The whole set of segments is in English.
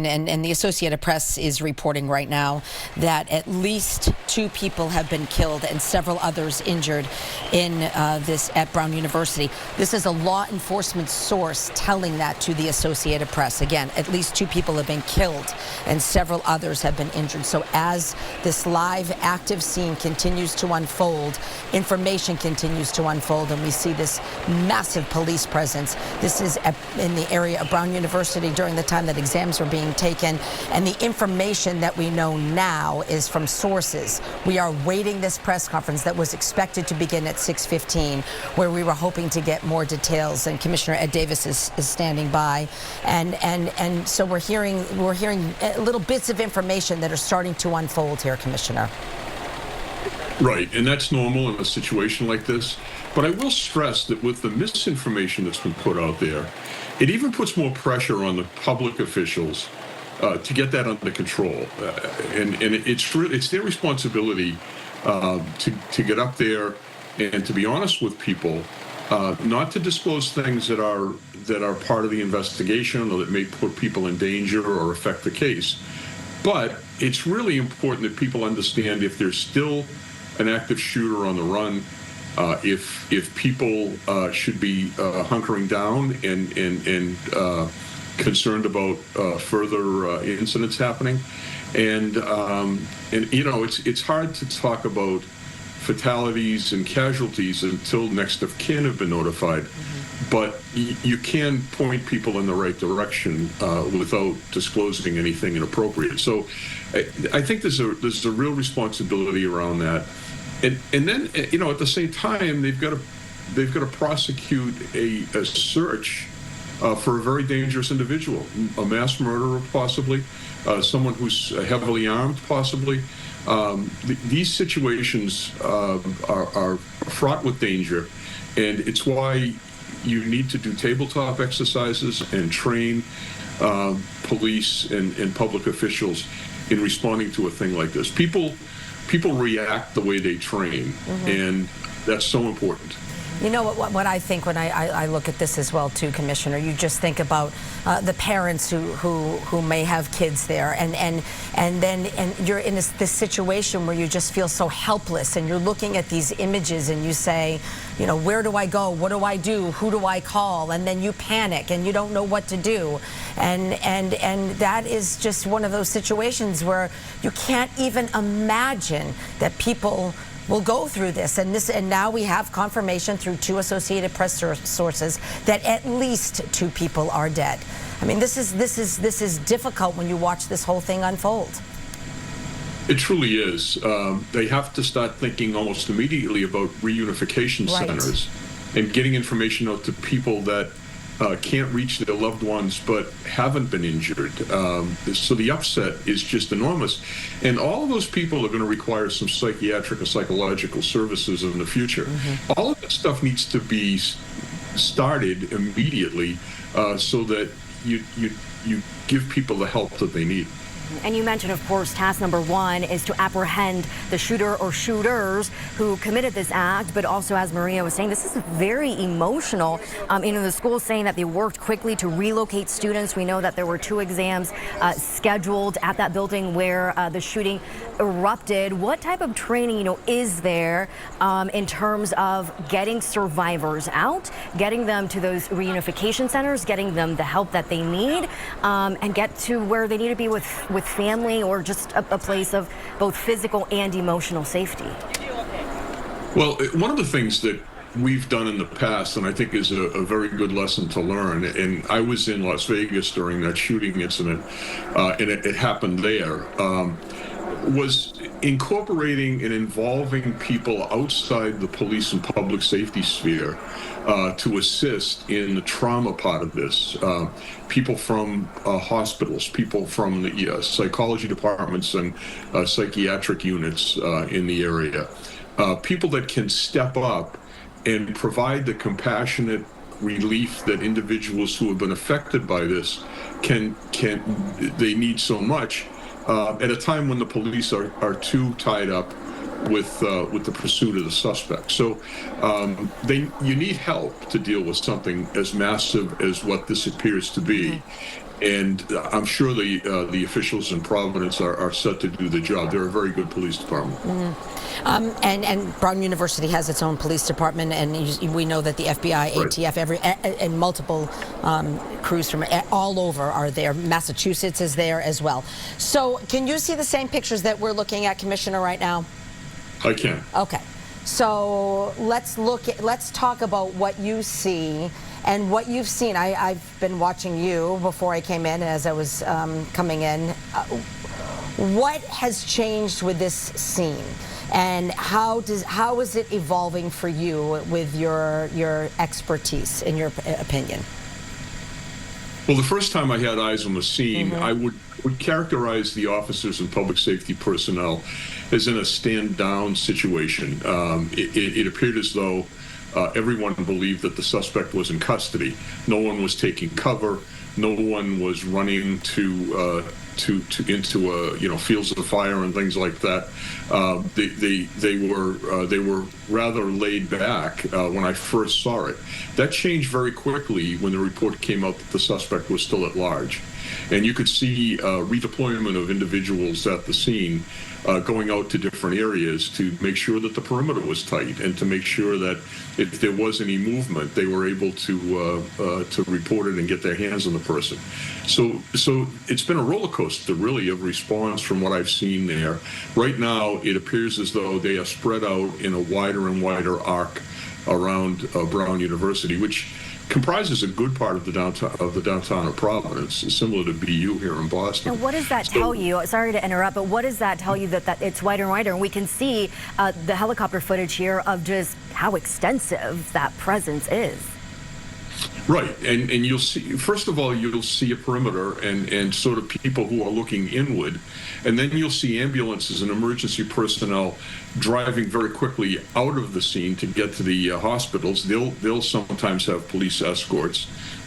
And the Associated Press is reporting right now that at least 2 people have been killed and several others injured in this at Brown University. This is a law enforcement source telling that to the Associated Press. Again, at least 2 people have been killed and several others have been injured. So as this live active scene continues to unfold, information continues to unfold, and we see this massive police presence. This is in the area of Brown University during the time that exams were being taken, and the information that we know now is from sources. We are waiting this press conference that was expected to begin at 6:15, where we were hoping to get more details, and Commissioner Ed Davis is standing by, and so we're hearing little bits of information that are starting to unfold here, Commissioner. Right, and that's normal in a situation like this. But I will stress that with the misinformation that's been put out there, it even puts more pressure on the public officials to get that under control. And it's their responsibility to get up there and to be honest with people, not to disclose things that are part of the investigation or that may put people in danger or affect the case. But it's really important that people understand if there's still an active shooter on the run, if people should be hunkering down and concerned about further incidents happening, and you know, it's hard to talk about fatalities and casualties until next of kin have been notified. But you can point people in the right direction without disclosing anything inappropriate. So I think there's a real responsibility around that. And then, you know, at the same time, they've got to prosecute a search for a very dangerous individual, a mass murderer possibly, someone who's heavily armed possibly. These situations are fraught with danger, and it's why you need to do tabletop exercises and train police and public officials in responding to a thing like this. People react the way they train, and that's so important. You know what I think when I look at this as well too, Commissioner, you just think about the parents who may have kids there, and you're in this situation where you just feel so helpless, and you're looking at these images and you say, you know, where do I go? What do I do? Who do I call? And then you panic and you don't know what to do, and that is just one of those situations where you can't even imagine that people will go through this, and now we have confirmation through 2 Associated Press sources that at least 2 people are dead. I mean, this is difficult when you watch this whole thing unfold. It truly is. They have to start thinking almost immediately about reunification centers and getting information out to people that can't reach their loved ones but haven't been injured. So the upset is just enormous. And all of those people are going to require some psychiatric or psychological services in the future. All of that stuff needs to be started immediately so that you give people the help that they need. And you mentioned, of course, task number 1 is to apprehend the shooter or shooters who committed this act. But also, as Maria was saying, this is very emotional. You know, the school is saying that they worked quickly to relocate students. We know that there were 2 exams scheduled at that building where the shooting erupted. What type of training, you know, is there in terms of getting survivors out, getting them to those reunification centers, getting them the help that they need, and get to where they need to be with family, or just a place of both physical and emotional safety? Well, one of the things that we've done in the past, and I think is a very good lesson to learn, and I was in Las Vegas during that shooting incident, and it happened there, was incorporating and involving people outside the police and public safety sphere to assist in the trauma part of this. People from hospitals, people from the psychology departments and psychiatric units in the area. People that can step up and provide the compassionate relief that individuals who have been affected by this they need so much at a time when the police are too tied up with the pursuit of the suspect. So you need help to deal with something as massive as what this appears to be. And I'm sure the officials in Providence are set to do the job. They're a very good police department. And Brown University has its own police department, and we know that the FBI, ATF, and multiple crews from all over are there. Massachusetts is there as well. So can you see the same pictures that we're looking at, Commissioner, right now? I can. Okay. So let's talk about what you see and what you've seen. I've been watching you before I came in, as I was coming in. What has changed with this scene, and how is it evolving for you with your expertise, in your opinion? Well, the first time I had eyes on the scene, I would characterize the officers and public safety personnel as in a stand-down situation. It appeared as though everyone believed that the suspect was in custody. No one was taking cover. No one was running into fields of fire and things like that. They were rather laid back when I first saw it. That changed very quickly when the report came out that the suspect was still at large, and you could see redeployment of individuals at the scene, going out to different areas to make sure that the perimeter was tight and to make sure that if there was any movement, they were able to report it and get their hands on the person. So it's been a roller coaster, really, of response from what I've seen there. Right now, it appears as though they are spread out in a wider and wider arc around Brown University, which comprises a good part of the downtown of Providence, similar to BU here in Boston. Now, what does that tell you? Sorry to interrupt, but what does that tell you that it's wider and wider? And we can see the helicopter footage here of just how extensive that presence is. Right, and you'll see, first of all, you'll see a perimeter and sort of people who are looking inward, and then you'll see ambulances and emergency personnel driving very quickly out of the scene to get to the hospitals. They'll sometimes have police escorts,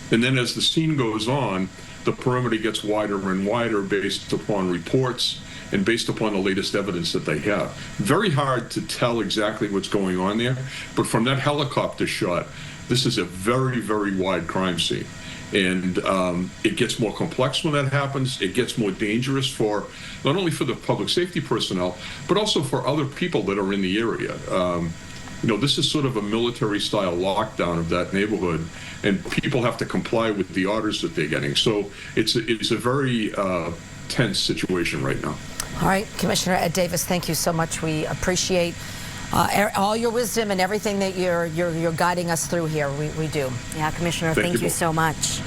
and then as the scene goes on, the perimeter gets wider and wider based upon reports and based upon the latest evidence that they have. Very hard to tell exactly what's going on there, but from that helicopter shot, this is a very, very wide crime scene. And it gets more complex when that happens. It gets more dangerous for not only for the public safety personnel, but also for other people that are in the area. This is sort of a military-style lockdown of that neighborhood, and people have to comply with the orders that they're getting. So it's a very tense situation right now. All right, Commissioner Ed Davis, thank you so much. We appreciate all your wisdom and everything that you're guiding us through here. We do. Yeah, Commissioner, thank you so much.